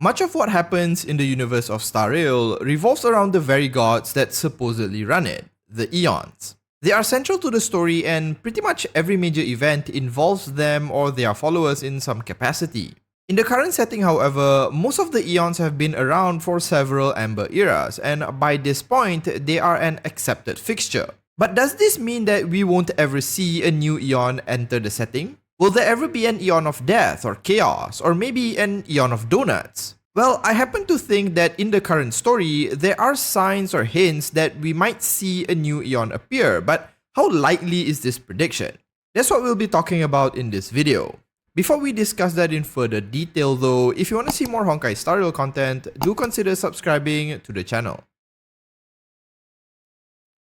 Much of what happens in the universe of Star Rail revolves around the very gods that supposedly run it, the Eons. They are central to the story, and pretty much every major event involves them or their followers in some capacity. In the current setting, however, most of the Eons have been around for several Amber eras, and by this point, they are an accepted fixture. But does this mean that we won't ever see a new Eon enter the setting? Will there ever be an Eon of Death or Chaos, or maybe an Eon of Donuts? Well, I happen to think that in the current story, there are signs or hints that we might see a new Eon appear, but how likely is this prediction? That's what we'll be talking about in this video. Before we discuss that in further detail though, if you want to see more Honkai Star Rail content, do consider subscribing to the channel.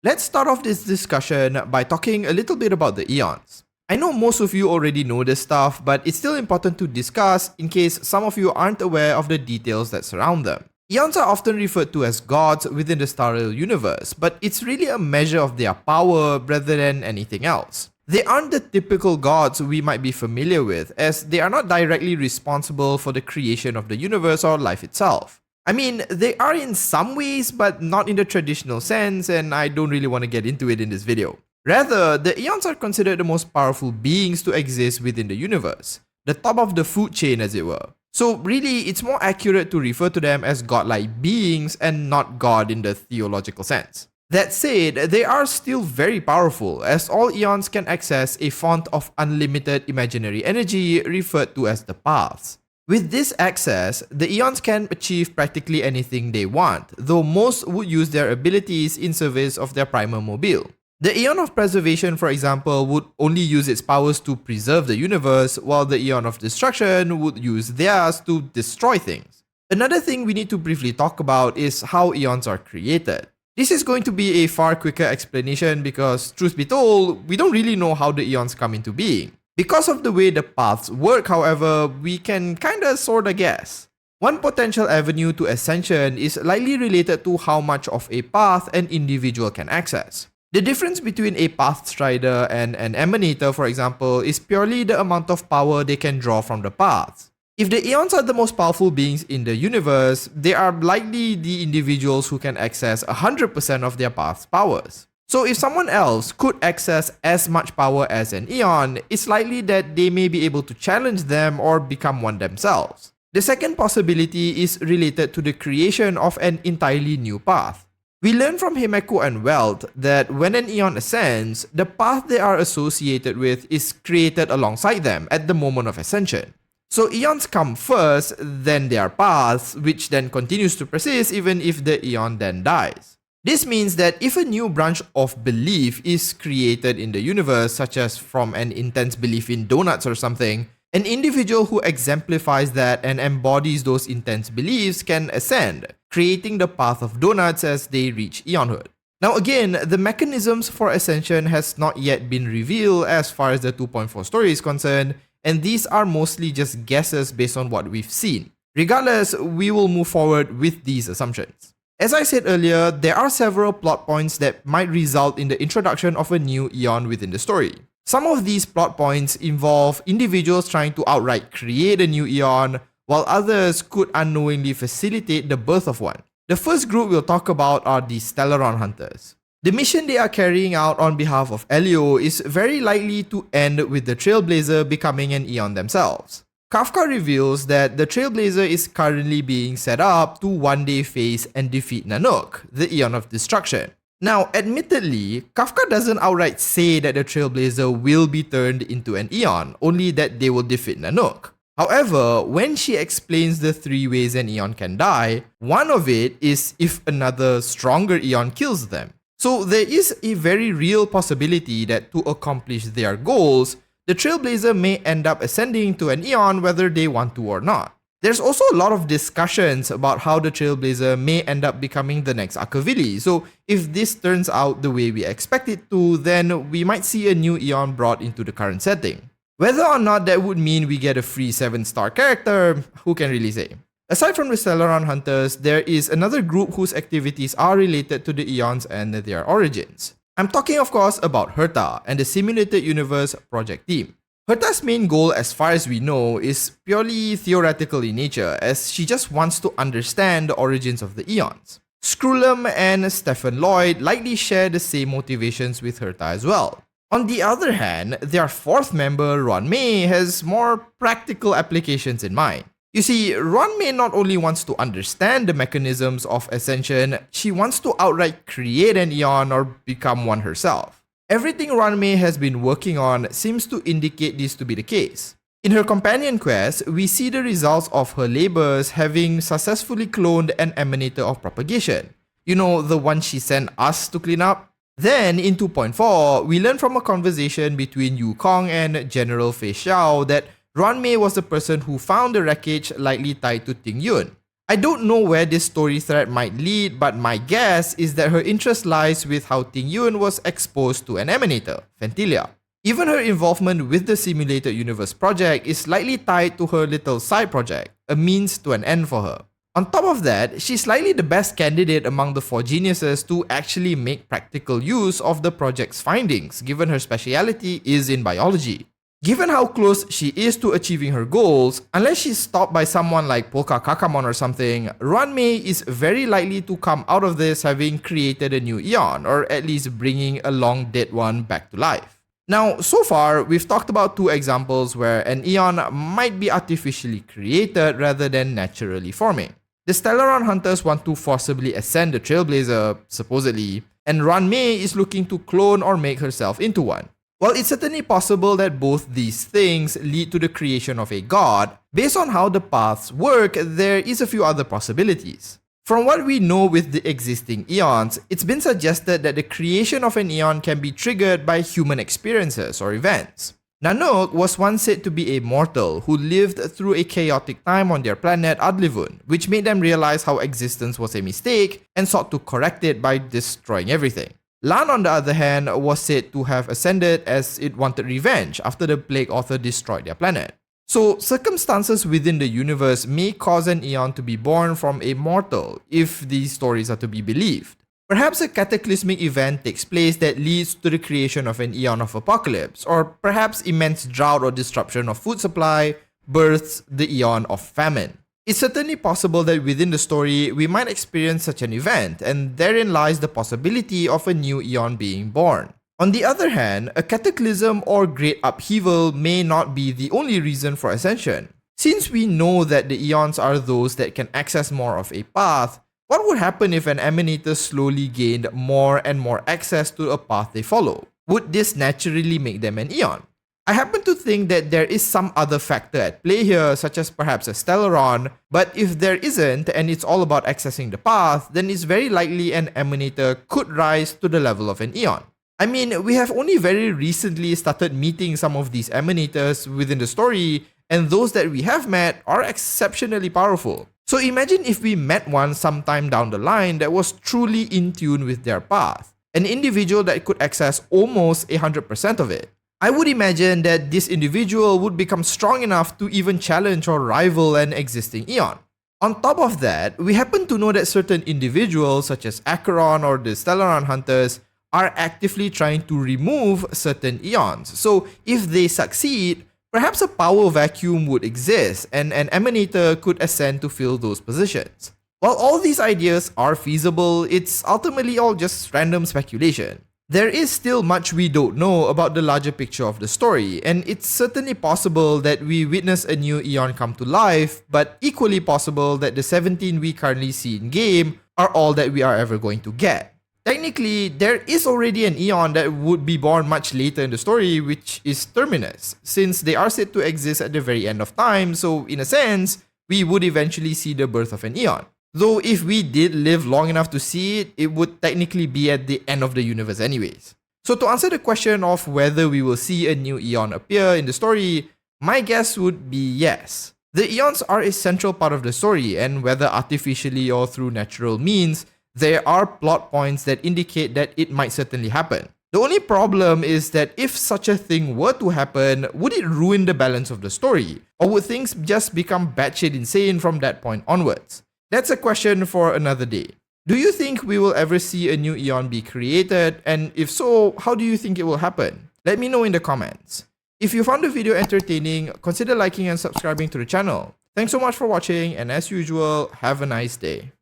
Let's start off this discussion by talking a little bit about the Eons. I know most of you already know this stuff, but it's still important to discuss in case some of you aren't aware of the details that surround them. Eons are often referred to as gods within the Star Rail universe, but it's really a measure of their power rather than anything else. They aren't the typical gods we might be familiar with, as they are not directly responsible for the creation of the universe or life itself. I mean, they are in some ways, but not in the traditional sense, and I don't really want to get into it in this video. Rather, the Eons are considered the most powerful beings to exist within the universe, the top of the food chain as it were. So really, it's more accurate to refer to them as godlike beings and not God in the theological sense. That said, they are still very powerful, as all Eons can access a font of unlimited imaginary energy referred to as the paths. With this access, the Eons can achieve practically anything they want, though most would use their abilities in service of their primal mobile. The Eon of Preservation, for example, would only use its powers to preserve the universe, while the Eon of Destruction would use theirs to destroy things. Another thing we need to briefly talk about is how Eons are created. This is going to be a far quicker explanation because, truth be told, we don't really know how the Eons come into being. Because of the way the paths work, however, we can kinda sorta guess. One potential avenue to Ascension is likely related to how much of a path an individual can access. The difference between a Path Strider and an Emanator, for example, is purely the amount of power they can draw from the paths. If the Eons are the most powerful beings in the universe, they are likely the individuals who can access 100% of their path's powers. So if someone else could access as much power as an Eon, it's likely that they may be able to challenge them or become one themselves. The second possibility is related to the creation of an entirely new path. We learn from Himeko and Welt that when an Eon ascends, the path they are associated with is created alongside them at the moment of ascension. So Eons come first, then their paths, which then continues to persist even if the Eon then dies. This means that if a new branch of belief is created in the universe, such as from an intense belief in donuts or something, an individual who exemplifies that and embodies those intense beliefs can ascend, creating the path of donuts as they reach Eonhood. Now again, the mechanisms for ascension has not yet been revealed as far as the 2.4 story is concerned, and these are mostly just guesses based on what we've seen. Regardless, we will move forward with these assumptions. As I said earlier, there are several plot points that might result in the introduction of a new Eon within the story. Some of these plot points involve individuals trying to outright create a new Eon, while others could unknowingly facilitate the birth of one. The first group we'll talk about are the Stellaron Hunters. The mission they are carrying out on behalf of Elio is very likely to end with the Trailblazer becoming an Eon themselves. Kafka reveals that the Trailblazer is currently being set up to one day face and defeat Nanook, the Eon of Destruction. Now, admittedly, Kafka doesn't outright say that the Trailblazer will be turned into an Eon, only that they will defeat Nanook. However, when she explains the 3 ways an Eon can die, one of it is if another stronger Eon kills them. So there is a very real possibility that to accomplish their goals, the Trailblazer may end up ascending to an Eon whether they want to or not. There's also a lot of discussions about how the Trailblazer may end up becoming the next Akavili, so if this turns out the way we expect it to, then we might see a new Eon brought into the current setting. Whether or not that would mean we get a free 7-star character, who can really say? Aside from the Stellaron Hunters, there is another group whose activities are related to the Eons and their origins. I'm talking of course about Herta and the Simulated Universe project team. Herta's main goal, as far as we know, is purely theoretical in nature, as she just wants to understand the origins of the Eons. Skrullum and Stephen Lloyd likely share the same motivations with Herta as well. On the other hand, their fourth member, Ruan has more practical applications in mind. You see, Ruan not only wants to understand the mechanisms of Ascension, she wants to outright create an Eon or become one herself. Everything Ruan has been working on seems to indicate this to be the case. In her companion quest, we see the results of her labors having successfully cloned an emanator of propagation. You know, the one she sent us to clean up? Then, in 2.4, we learn from a conversation between Yukong and General Fei Xiao that Ruan was the person who found the wreckage likely tied to Ting Yun. I don't know where this story thread might lead, but my guess is that her interest lies with how Ting Yun was exposed to an emanator, Fentilia. Even her involvement with the Simulated Universe project is likely tied to her little side project, a means to an end for her. On top of that, she's likely the best candidate among the four geniuses to actually make practical use of the project's findings, given her speciality is in biology. Given how close she is to achieving her goals, unless she's stopped by someone like Polka Kakamon or something, Ruan is very likely to come out of this having created a new Eon, or at least bringing a long dead one back to life. Now, so far, we've talked about two examples where an Eon might be artificially created rather than naturally forming. The Stellaron hunters want to forcibly ascend the Trailblazer, supposedly, and Ruan is looking to clone or make herself into one. While it's certainly possible that both these things lead to the creation of a god, based on how the paths work, there is a few other possibilities. From what we know with the existing Eons, it's been suggested that the creation of an Eon can be triggered by human experiences or events. Nanook was once said to be a mortal who lived through a chaotic time on their planet Adlivun, which made them realize how existence was a mistake and sought to correct it by destroying everything. Lan, on the other hand, was said to have ascended as it wanted revenge after the Plague Author destroyed their planet. So, circumstances within the universe may cause an Eon to be born from a mortal, if these stories are to be believed. Perhaps a cataclysmic event takes place that leads to the creation of an Eon of apocalypse, or perhaps immense drought or disruption of food supply births the Eon of famine. It's certainly possible that within the story, we might experience such an event, and therein lies the possibility of a new Eon being born. On the other hand, a cataclysm or great upheaval may not be the only reason for ascension. Since we know that the Eons are those that can access more of a path, what would happen if an emanator slowly gained more and more access to a path they follow? Would this naturally make them an Eon? I happen to think that there is some other factor at play here, such as perhaps a Stellaron, but if there isn't and it's all about accessing the path, then it's very likely an emanator could rise to the level of an Eon. I mean, we have only very recently started meeting some of these emanators within the story, and those that we have met are exceptionally powerful. So imagine if we met one sometime down the line that was truly in tune with their path, an individual that could access almost 100% of it. I would imagine that this individual would become strong enough to even challenge or rival an existing Eon. On top of that, we happen to know that certain individuals such as Acheron or the Stellaron hunters are actively trying to remove certain Eons. So if they succeed, perhaps a power vacuum would exist and an emanator could ascend to fill those positions. While all these ideas are feasible, it's ultimately all just random speculation. There is still much we don't know about the larger picture of the story, and it's certainly possible that we witness a new Eon come to life, but equally possible that the 17 we currently see in game are all that we are ever going to get. Technically, there is already an Eon that would be born much later in the story, which is Terminus, since they are said to exist at the very end of time, so in a sense, we would eventually see the birth of an Eon. Though if we did live long enough to see it, it would technically be at the end of the universe anyways. So to answer the question of whether we will see a new Eon appear in the story, my guess would be yes. The Eons are a central part of the story, and whether artificially or through natural means, there are plot points that indicate that it might certainly happen. The only problem is that if such a thing were to happen, would it ruin the balance of the story? Or would things just become batshit insane from that point onwards? That's a question for another day. Do you think we will ever see a new Eon be created? And if so, how do you think it will happen? Let me know in the comments. If you found the video entertaining, consider liking and subscribing to the channel. Thanks so much for watching, and as usual, have a nice day.